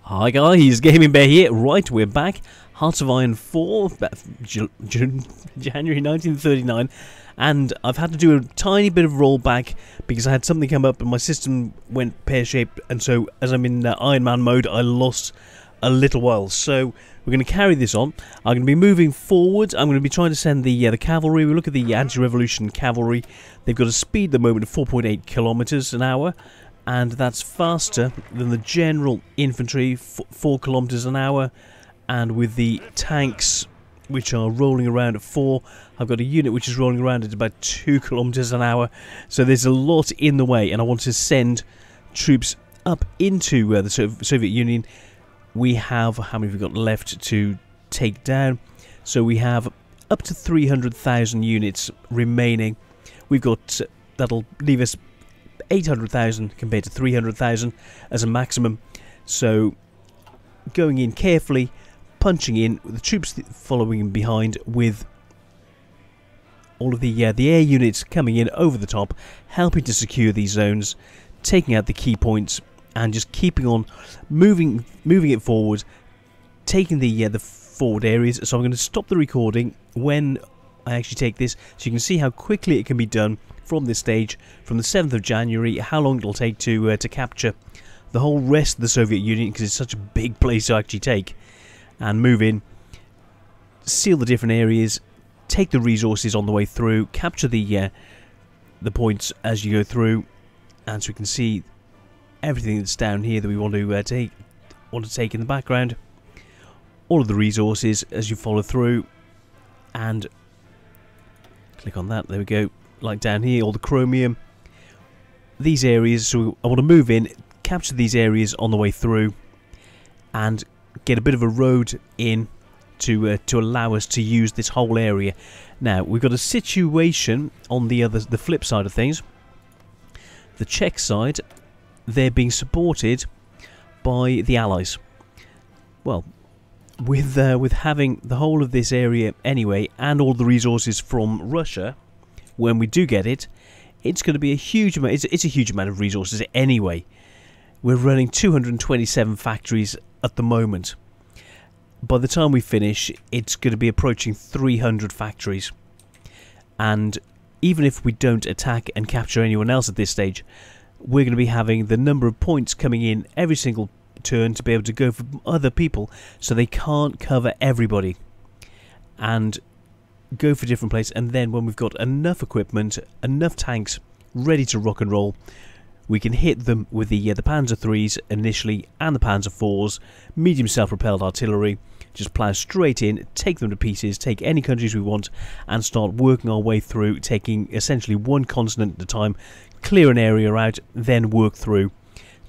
Hi guys, Gaming Bear here. Right, we're back. Hearts of Iron 4, January 1939, and I've had to do a tiny bit of rollback because I had something come up and my system went pear-shaped, and so as I'm in Iron Man mode, I lost a little while. So we're going to carry this on. I'm going to be moving forward. I'm going to be trying to send the cavalry. We look at the anti-revolution cavalry. They've got a speed at the moment of 4.8 kilometers an hour. And that's faster than the general infantry, 4 kilometers an hour. And with the tanks, which are rolling around at 4, I've got a unit which is rolling around at about 2 kilometers an hour. So there's a lot in the way, and I want to send troops up into the Soviet Union. We have, how many have we got left to take down? So we have up to 300,000 units remaining. We've got, that'll leave us 800,000 compared to 300,000 as a maximum. So going in carefully, punching in, with the troops following in behind, with all of the air units coming in over the top, helping to secure these zones, taking out the key points, and just keeping on moving it forward, taking the forward areas. So I'm going to stop the recording when I actually take this, so you can see how quickly it can be done from this stage, from the 7th of January, how long it'll take to capture the whole rest of the Soviet Union, because it's such a big place to actually take, and move in, seal the different areas, take the resources on the way through, capture the points as you go through, and so we can see everything that's down here that we want to take in the background, all of the resources as you follow through, and click on that, there we go. Like down here, all the chromium, these areas. So I want to move in, capture these areas on the way through, and get a bit of a road in to allow us to use this whole area. Now we've got a situation on the flip side of things. The Czech side, they're being supported by the Allies. Well, with having the whole of this area anyway, and all the resources from Russia. When we do get it, it's going to be a huge amount. It's a huge amount of resources anyway. We're running 227 factories at the moment. By the time we finish, it's going to be approaching 300 factories. And even if we don't attack and capture anyone else at this stage, we're going to be having the number of points coming in every single turn to be able to go for other people, so they can't cover everybody. And go for different places, and then when we've got enough equipment, enough tanks ready to rock and roll, we can hit them with the Panzer IIIs initially and the Panzer IVs, medium self-propelled artillery, just plow straight in, take them to pieces, take any countries we want, and start working our way through, taking essentially one continent at a time, clear an area out, then work through.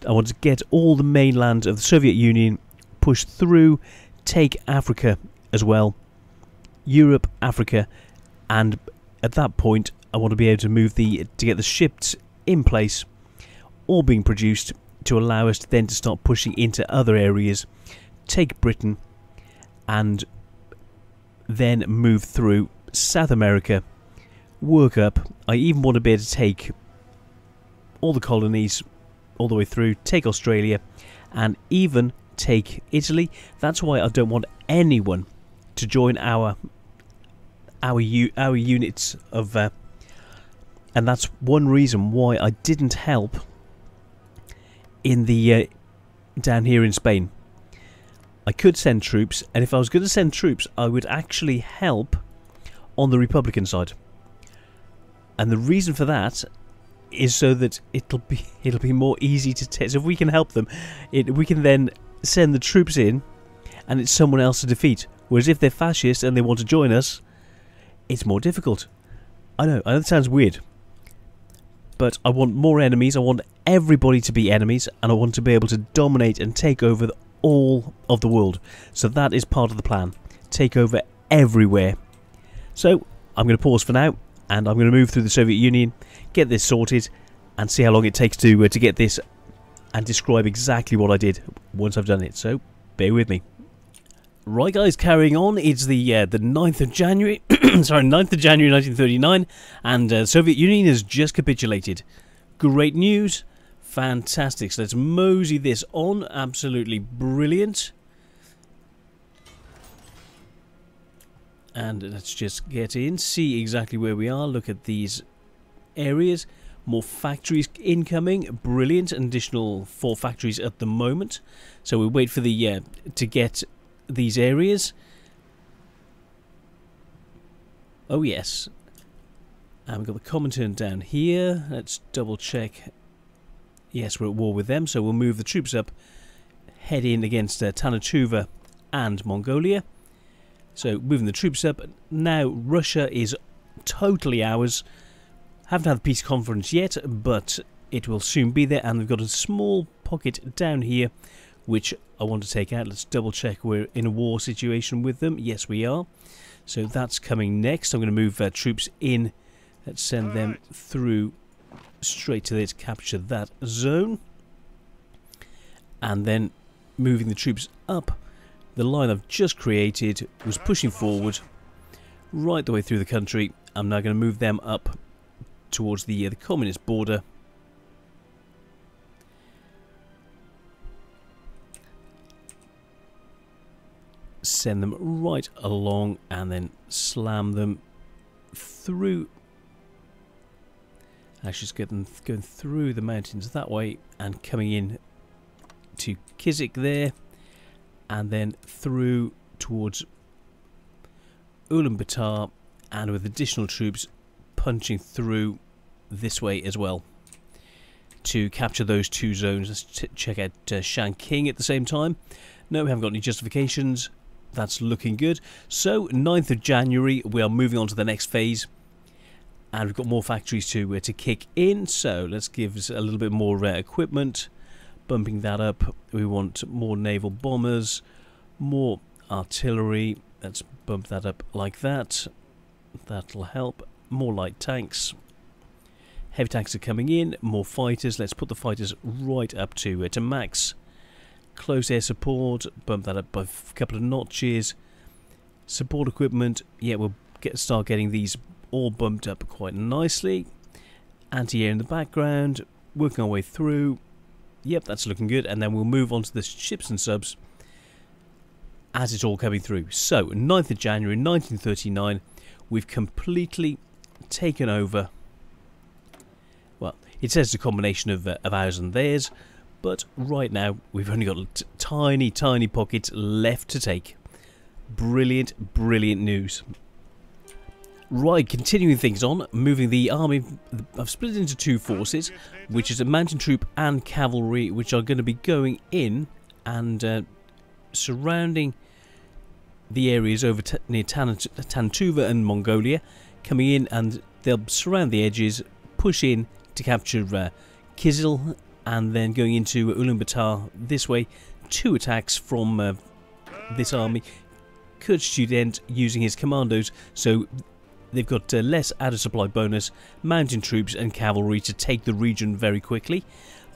I want to get all the mainland of the Soviet Union, push through, take Africa as well, Europe, Africa, and at that point I want to be able to move to get the ships in place, all being produced, to allow us then to start pushing into other areas, take Britain, and then move through South America, work up. I even want to be able to take all the colonies all the way through, take Australia, and even take Italy. That's why I don't want anyone to join our units of, and that's one reason why I didn't help in the down here in Spain. I could send troops, and if I was going to send troops, I would actually help on the Republican side. And the reason for that is so that it'll be more easy to test. So if we can help them, we can then send the troops in, and it's someone else to defeat. Whereas if they're fascist and they want to join us, it's more difficult. I know that sounds weird, but I want more enemies. I want everybody to be enemies, and I want to be able to dominate and take over all of the world. So that is part of the plan. Take over everywhere. So I'm going to pause for now, and I'm going to move through the Soviet Union, get this sorted, and see how long it takes to get this, and describe exactly what I did once I've done it. So bear with me. Right guys, carrying on, it's the 9th of January, sorry, 9th of January 1939, and the Soviet Union has just capitulated. Great news, Fantastic. So let's mosey this on. Absolutely brilliant. And let's just get in, see exactly where we are. Look at these areas. More factories incoming. Brilliant. An additional 4 factories at the moment. So we wait for the to get these areas. Oh yes. And we've got the Comintern down here. Let's double check. Yes, we're at war with them, so we'll move the troops up, head in against Tanatuva and Mongolia. So moving the troops up. Now Russia is totally ours. Haven't had the peace conference yet, but it will soon be there. And we've got a small pocket down here, which I want to take out. Let's double check we're in a war situation with them. Yes, we are. So that's coming next. I'm going to move troops in. Let's send them through straight to there to capture that zone. And then moving the troops up. The line I've just created was pushing forward right the way through the country. I'm now going to move them up towards the communist border. Send them right along and then slam them through. Actually, just get them going through the mountains that way and coming in to Kizik there, and then through towards Ulaanbaatar, and with additional troops punching through this way as well to capture those 2 zones. Let's check out Shanking at the same time. No, we haven't got any justifications. That's looking good. So 9th of January, we are moving on to the next phase, and we've got more factories to kick in. So let's give us a little bit more equipment, bumping that up. We want more naval bombers, more artillery. Let's bump that up like that. That'll help. More light tanks. Heavy tanks are coming in. More fighters. Let's put the fighters right up to max. Close air support. Bump that up by a couple of notches. Support equipment. Yeah, we'll start getting these all bumped up quite nicely. Anti-air in the background. Working our way through. Yep, that's looking good. And then we'll move on to the ships and subs as it's all coming through. So, 9th of January 1939, we've completely taken over. Well, it says it's a combination of ours and theirs, but right now we've only got tiny pockets left to take. Brilliant, brilliant news. Right, continuing things on, moving the army. I've split it into 2 forces, which is a mountain troop and cavalry, which are going to be going in and surrounding the areas over near Tantuva and Mongolia, coming in, and they'll surround the edges, push in to capture Kizil, and then going into Ulaanbaatar this way. 2 attacks from this army. Kurt Student using his commandos, so they've got less added supply bonus, mountain troops and cavalry to take the region very quickly.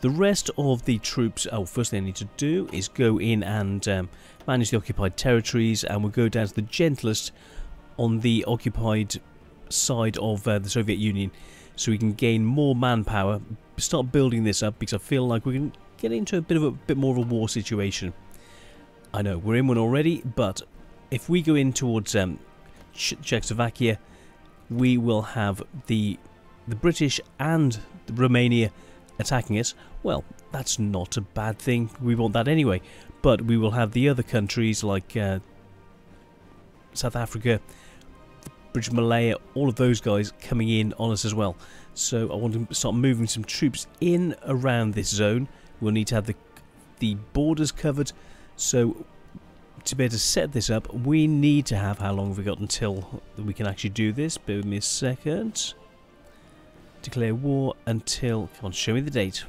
The rest of the troops, first thing I need to do is go in and manage the occupied territories, and we'll go down to the gentlest on the occupied side of the Soviet Union, so we can gain more manpower, start building this up, because I feel like we can get into a bit more of a war situation. I know, we're in one already, but if we go in towards Czechoslovakia, we will have the British and Romania attacking us. Well, that's not a bad thing. We want that anyway. But we will have the other countries like South Africa, British Malaya, all of those guys coming in on us as well. So I want to start moving some troops in around this zone. We'll need to have the borders covered. So to be able to set this up, we need to have, how long have we got until we can actually do this? Bear with me a second. Declare war until, come on, show me the date.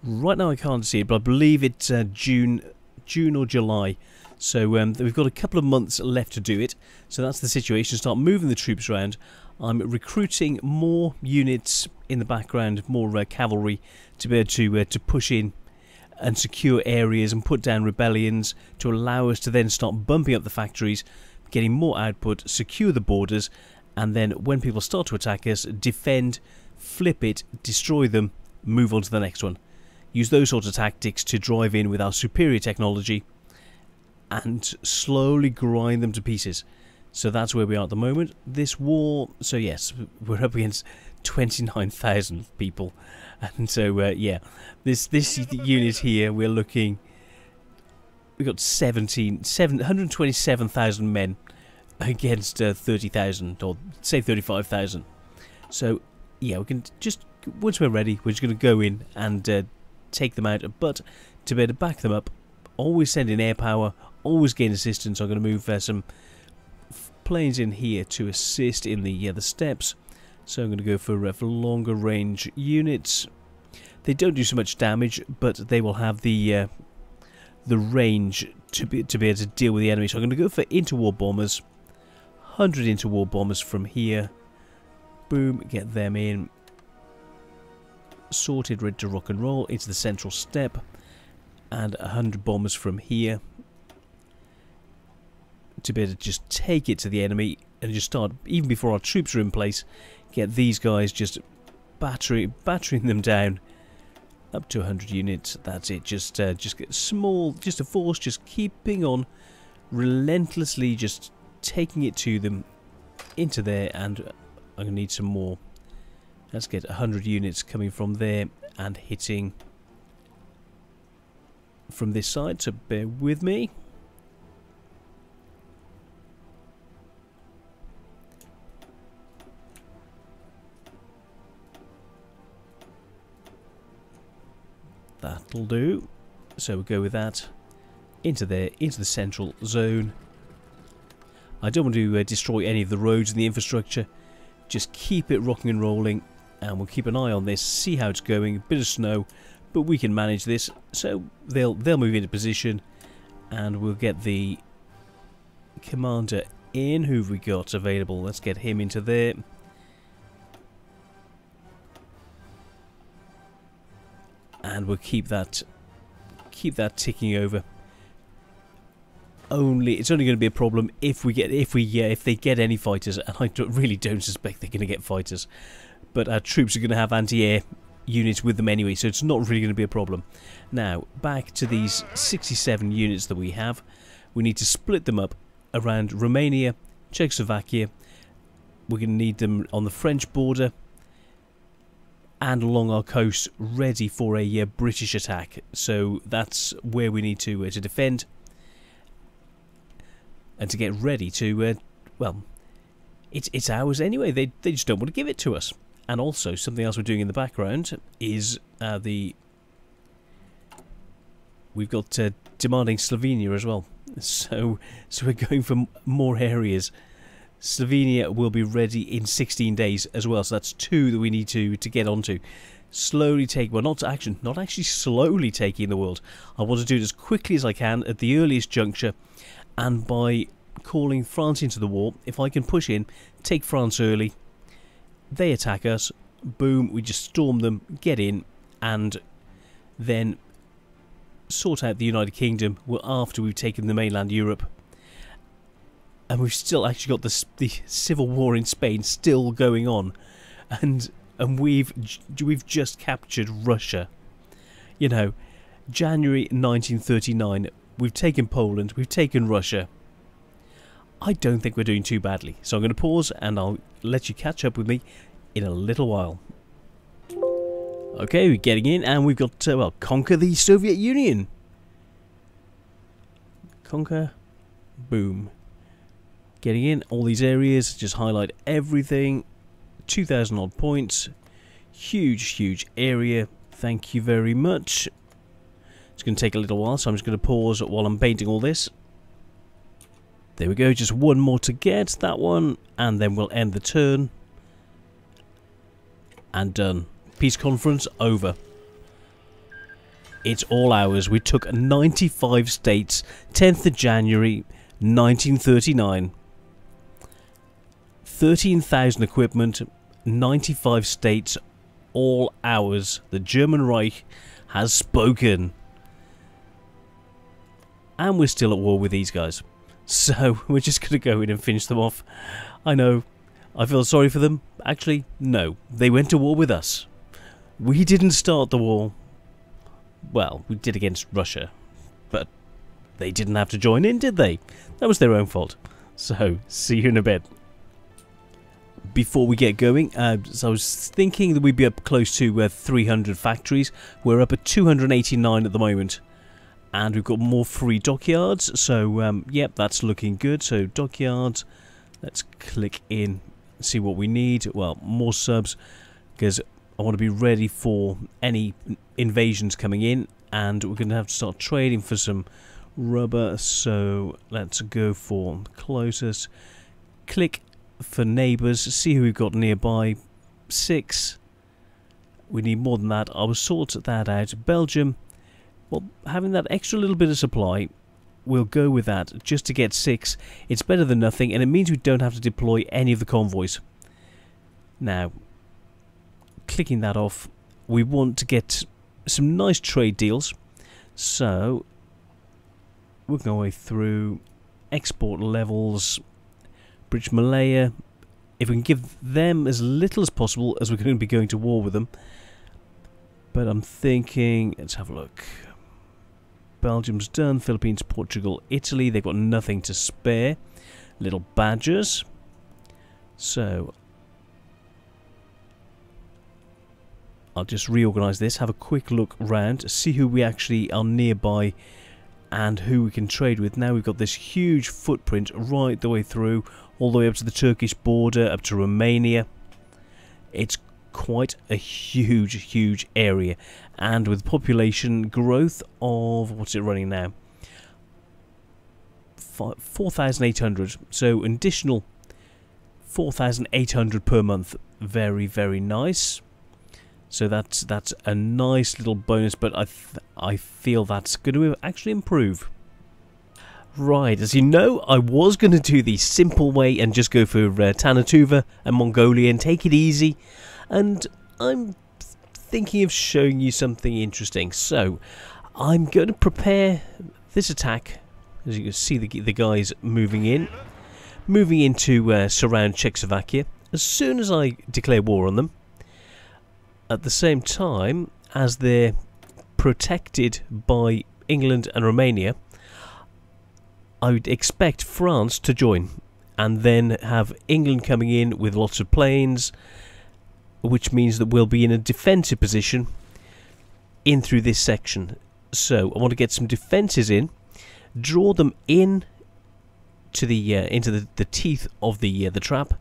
Right now I can't see it, but I believe it's June or July. So we've got a couple of months left to do it. So that's the situation. Start moving the troops around. I'm recruiting more units in the background, more cavalry, to be able to push in and secure areas and put down rebellions to allow us to then start bumping up the factories, getting more output, secure the borders, and then when people start to attack us, defend, flip it, destroy them, move on to the next one. Use those sorts of tactics to drive in with our superior technology and slowly grind them to pieces. So that's where we are at the moment. This war, so yes, we're up against 29,000 people. And so, yeah, this unit here, we're looking... We've got 127,000 men against 30,000, or say 35,000. So, yeah, we can just, once we're ready, we're just going to go in and take them out. But to be able to back them up, always send in air power, always gain assistance. I'm going to move some planes in here to assist in the steps. So I'm going to go for longer range units. They don't do so much damage, but they will have the range to be able to deal with the enemy. So I'm going to go for interwar bombers. 100 interwar bombers from here. Boom, get them in. Sorted, ready to rock and roll. Into the central step. And 100 bombers from here. To be able to just take it to the enemy and just start, even before our troops are in place, get these guys just battering them down. Up to 100 units, that's it. Just get small, just a force, just keeping on, relentlessly just taking it to them, into there, and I'm going to need some more. Let's get 100 units coming from there and hitting from this side, so bear with me. That'll do. So we'll go with that into there, into the central zone. I don't want to destroy any of the roads and the infrastructure. Just keep it rocking and rolling, and we'll keep an eye on this, see how it's going. A bit of snow, but we can manage this. So they'll move into position, and we'll get the commander in. Who have we got available? Let's get him into there. And we'll keep that ticking over. It's only going to be a problem if they get any fighters, and I really don't suspect they're going to get fighters. But our troops are going to have anti-air units with them anyway, so it's not really going to be a problem. Now, back to these 67 units that we have. We need to split them up around Romania, Czechoslovakia. We're going to need them on the French border and along our coast, ready for a British attack. So that's where we need to defend and to get ready to. Well, it's ours anyway. They just don't want to give it to us. And also, something else we're doing in the background is we've got demanding Slovenia as well. So we're going for more areas. Slovenia will be ready in 16 days as well, so that's 2 that we need to get onto. Slowly take, well, not actually slowly taking the world. I want to do it as quickly as I can at the earliest juncture, and by calling France into the war, if I can push in, take France early, they attack us, boom, we just storm them, get in, and then sort out the United Kingdom after we've taken the mainland Europe. And we've still actually got the civil war in Spain still going on, and we've just captured Russia. You know, January 1939, we've taken Poland, we've taken Russia. I don't think we're doing too badly, so I'm going to pause and I'll let you catch up with me in a little while. Okay, we're getting in, and we've got well, conquer the Soviet Union. Conquer, boom. Getting in all these areas, just highlight everything. 2,000 odd points. Huge area. Thank you very much. It's going to take a little while, so I'm just going to pause while I'm painting all this. There we go, just one more to get, that one, and then we'll end the turn. And done. Peace conference over. It's all ours. We took 95 states, 10th of January 1939. 13,000 equipment, 95 states, all ours. The German Reich has spoken. And we're still at war with these guys. So we're just going to go in and finish them off. I know, I feel sorry for them. Actually, no. They went to war with us. We didn't start the war. Well, we did against Russia, but they didn't have to join in, did they? That was their own fault. So, see you in a bit. Before we get going, so I was thinking that we'd be up close to 300 factories. We're up at 289 at the moment. And we've got more free dockyards. So, yep, that's looking good. So, dockyards. Let's click in, see what we need. Well, more subs, because I want to be ready for any invasions coming in. And we're going to have to start trading for some rubber. So, let's go for closest. Click for neighbours, see who we've got nearby. 6. We need more than that. I will sort that out. Belgium, well, having that extra little bit of supply, we'll go with that just to get 6. It's better than nothing, and it means we don't have to deploy any of the convoys. Now, clicking that off, we want to get some nice trade deals. So, we're going way through export levels. British Malaya, if we can give them as little as possible, as we're going to be going to war with them. But I'm thinking, let's have a look. Belgium's done, Philippines, Portugal, Italy, they've got nothing to spare. Little badgers. So, I'll just reorganise this, have a quick look round, see who we actually are nearby and who we can trade with. Now we've got this huge footprint right the way through, all the way up to the Turkish border, up to Romania. It's quite a huge area, and with population growth of, what's it running now? 4,800, so an additional 4,800 per month. Very nice. So that's a nice little bonus, but I feel that's going to actually improve. Right, as you know, I was going to do the simple way and just go for Tanatuva and Mongolia and take it easy, and I'm thinking of showing you something interesting. So, I'm going to prepare this attack, as you can see the guys moving in to surround Czechoslovakia as soon as I declare war on them. At the same time, as they're protected by England and Romania, I would expect France to join, and then have England coming in with lots of planes, which means that we'll be in a defensive position in through this section. So I want to get some defences in, draw them in to the into the teeth of the trap,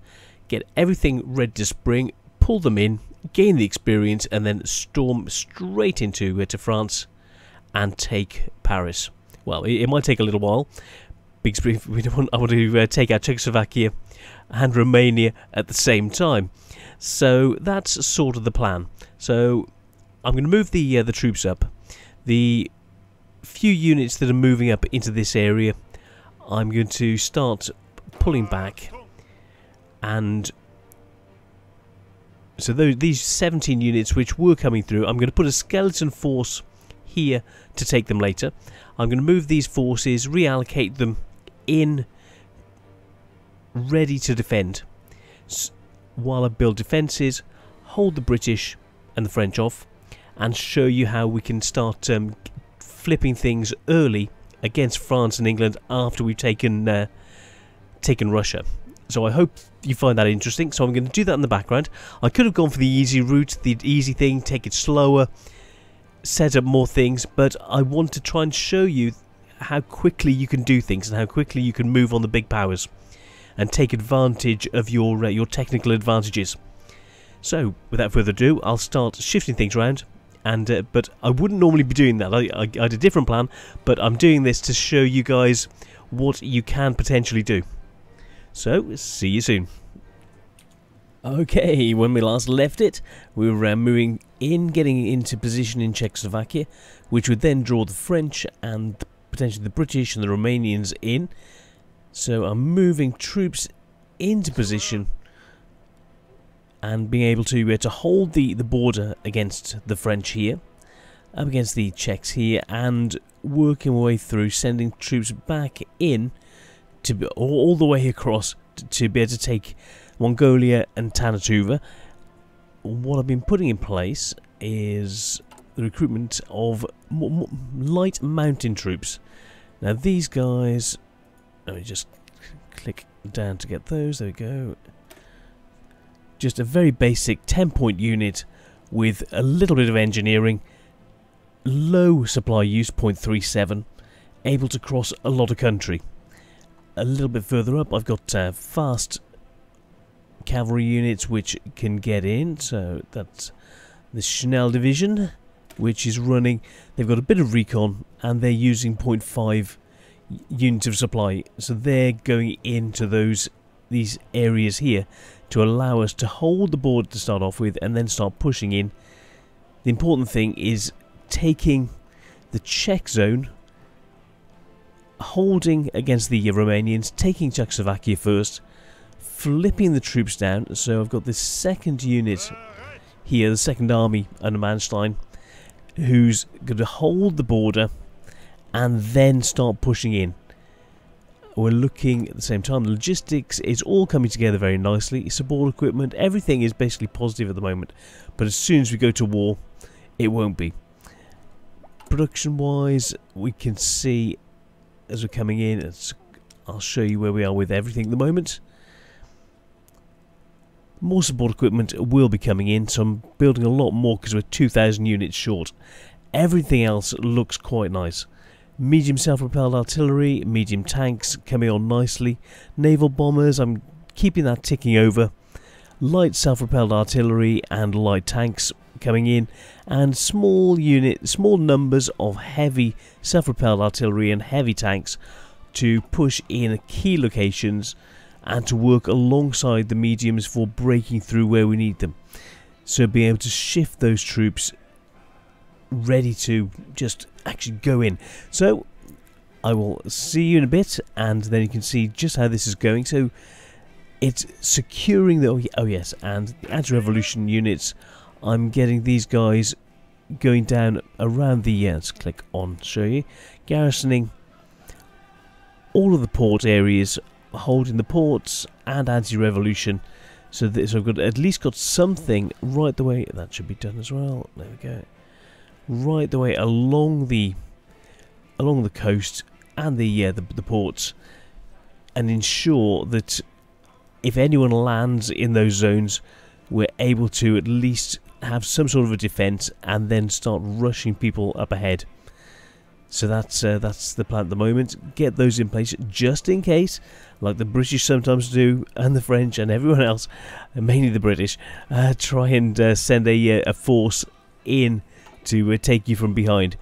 get everything ready to spring, pull them in, gain the experience, and then storm straight into to France and take Paris. Well, it might take a little while, because I want to take out Czechoslovakia and Romania at the same time. So that's sort of the plan. So I'm going to move the troops up. The few units that are moving up into this area, I'm going to start pulling back, and so these 17 units which were coming through, I'm going to put a skeleton force here to take them later. I'm going to move these forces, reallocate them in, ready to defend. While I build defences, hold the British and the French off, and show you how we can start flipping things early against France and England after we've taken Russia. So I hope you find that interesting. So I'm going to do that in the background. I could have gone for the easy route, the easy thing, take it slower, set up more things, but I want to try and show you how quickly you can do things and how quickly you can move on the big powers and take advantage of your technical advantages. So without further ado, I'll start shifting things around, and but I wouldn't normally be doing that. I had a different plan, but I'm doing this to show you guys what you can potentially do. So, see you soon. Okay, when we last left it, we were moving in, getting into position in Czechoslovakia, which would then draw the French and potentially the British and the Romanians in. So I'm moving troops into position and being able to hold the border against the French here, up against the Czechs here, and working my way through, sending troops back in to be all the way across to be able to take Mongolia and Tanatuva. What I've been putting in place is the recruitment of light mountain troops. Now these guys, let me just click down to get those, there we go. Just a very basic 10-point unit with a little bit of engineering, low supply use, 0.37, able to cross a lot of country. A little bit further up I've got fast cavalry units which can get in, so that's the Schnell division, which is running. They've got a bit of recon and they're using 0.5 units of supply, so they're going into these areas here to allow us to hold the border to start off with and then start pushing in. The important thing is taking the Czech zone, holding against the Romanians, taking Czechoslovakia first, flipping the troops down. So I've got this second unit here, the second army under Manstein, who's going to hold the border and then start pushing in. We're looking at the same time, the logistics is all coming together very nicely, support equipment, everything is basically positive at the moment, but as soon as we go to war, it won't be. Production wise, we can see as we're coming in, I'll show you where we are with everything at the moment. More support equipment will be coming in, so I'm building a lot more because we're 2,000 units short. Everything else looks quite nice. Medium self-propelled artillery, medium tanks coming on nicely. Naval bombers, I'm keeping that ticking over. Light self-propelled artillery and light tanks coming in, and small numbers of heavy self-propelled artillery and heavy tanks to push in key locations and to work alongside the mediums for breaking through where we need them. So being able to shift those troops ready to just actually go in. So I will see you in a bit and then you can see just how this is going. So it's securing the, oh yes, and the anti-revolution units, I'm getting these guys going down around the, let's click on, show you, garrisoning all of the port areas, holding the ports and anti-revolution, so that I've got at least got something right the way, that should be done as well, there we go, right the way along the coast and the ports, and ensure that if anyone lands in those zones, we're able to at least have some sort of a defense and then start rushing people up ahead. So that's the plan at the moment. Get those in place just in case, like the British sometimes do, and the French and everyone else, and mainly the British, try and send a force in to take you from behind,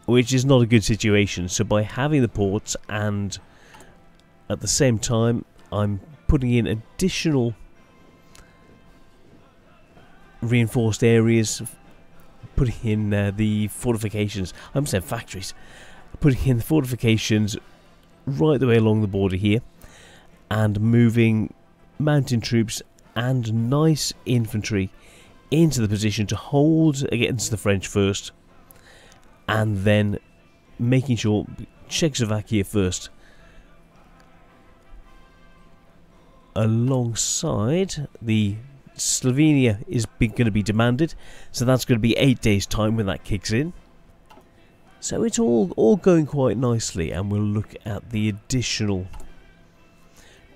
which is not a good situation. So by having the ports, and at the same time I'm putting in additional reinforced areas, putting in the fortifications, I almost said factories, putting in the fortifications right the way along the border here, and moving mountain troops and nice infantry into the position to hold against the French first, and then making sure Czechoslovakia first alongside the Slovenia is going to be demanded, so that's going to be 8 days time when that kicks in. So it's all going quite nicely, and we'll look at the additional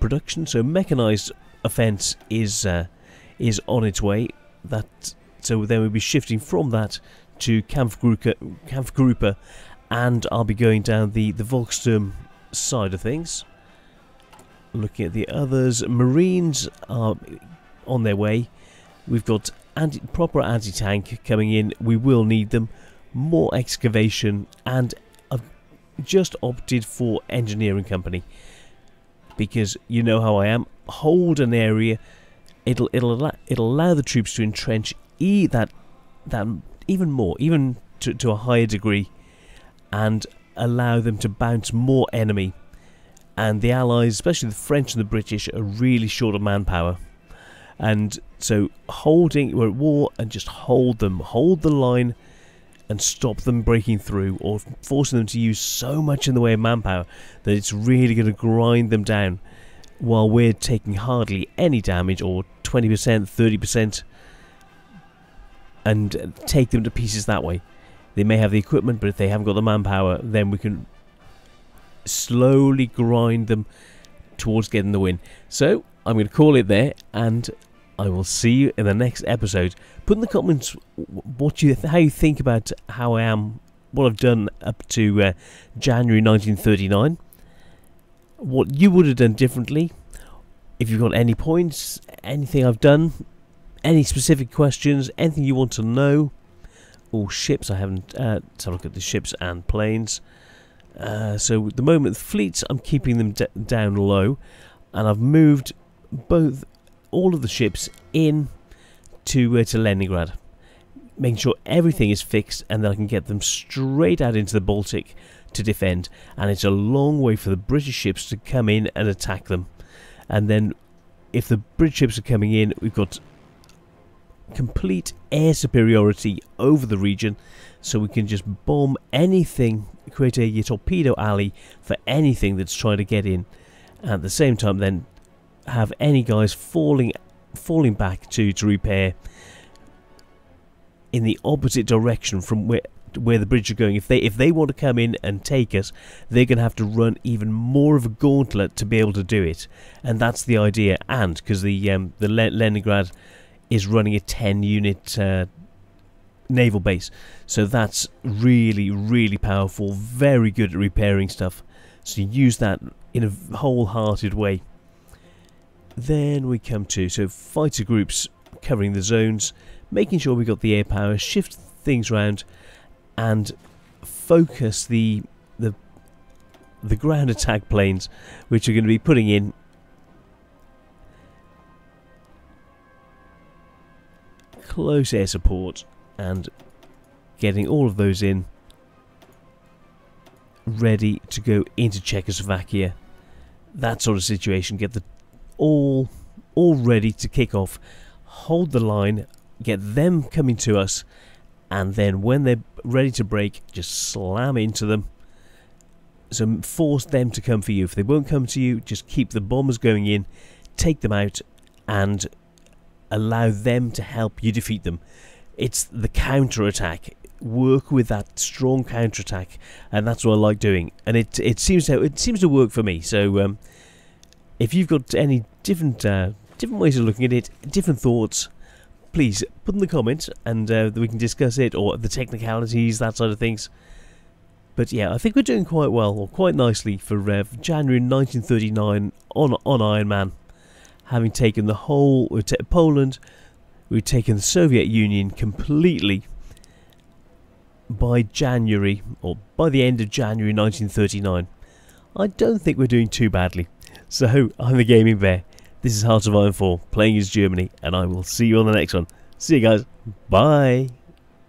production. So mechanized offence is on its way. So then we'll be shifting from that to Kampfgruppe, and I'll be going down the Volkssturm side of things. Looking at the others, Marines are on their way. We've got proper anti-tank coming in. We will need them. More excavation, and I've just opted for engineering company because you know how I am. Hold an area. It'll allow the troops to entrench that even more, even to a higher degree, and allow them to bounce more enemy. And the Allies, especially the French and the British, are really short of manpower. And so we're at war, and just hold them, hold the line, and stop them breaking through, or forcing them to use so much in the way of manpower that it's really going to grind them down, while we're taking hardly any damage, or 20%, 30%. and take them to pieces that way. They may have the equipment, but if they haven't got the manpower, then we can slowly grind them towards getting the win. So I'm going to call it there, and I will see you in the next episode. Put in the comments how you think about how I am, what I've done up to January 1939, what you would have done differently. If you've got any points, anything I've done, any specific questions, anything you want to know. All ships, I haven't let's have a look at the ships and planes. So at the moment, fleets, I'm keeping them down low, and I've moved all of the ships in to Leningrad, making sure everything is fixed, and then I can get them straight out into the Baltic to defend. And it's a long way for the British ships to come in and attack them. And then if the British ships are coming in, we've got complete air superiority over the region, so we can just bomb anything, create a torpedo alley for anything that's trying to get in, and at the same time then have any guys falling back to repair in the opposite direction from where the British are going. If they want to come in and take us, they're going to have to run even more of a gauntlet to be able to do it, and that's the idea. And because the Leningrad is running a 10-unit naval base, so that's really, really powerful, very good at repairing stuff, so you use that in a wholehearted way. Then we come to fighter groups covering the zones, making sure we got the air power, shift things around, and focus the ground attack planes, which are going to be putting in close air support and getting all of those in ready to go into Czechoslovakia. That sort of situation. Get the all ready to kick off. Hold the line, get them coming to us, and then when they're ready to break, just slam into them. So force them to come for you. If they won't come to you, just keep the bombers going in, take them out, and allow them to help you defeat them. It's the counter-attack. Work with that strong counter-attack, and that's what I like doing. And it seems to work for me. So if you've got any different ways of looking at it, different thoughts, please put in the comments, and we can discuss it, or the technicalities, that side of things. But yeah, I think we're doing quite well, or quite nicely, for January 1939 on Iron Man. Having taken the whole, Poland, we've taken the Soviet Union completely by January, or by the end of January 1939. I don't think we're doing too badly. So, I'm the Gaming Bear. This is Heart of Iron 4, playing as Germany, and I will see you on the next one. See you guys. Bye.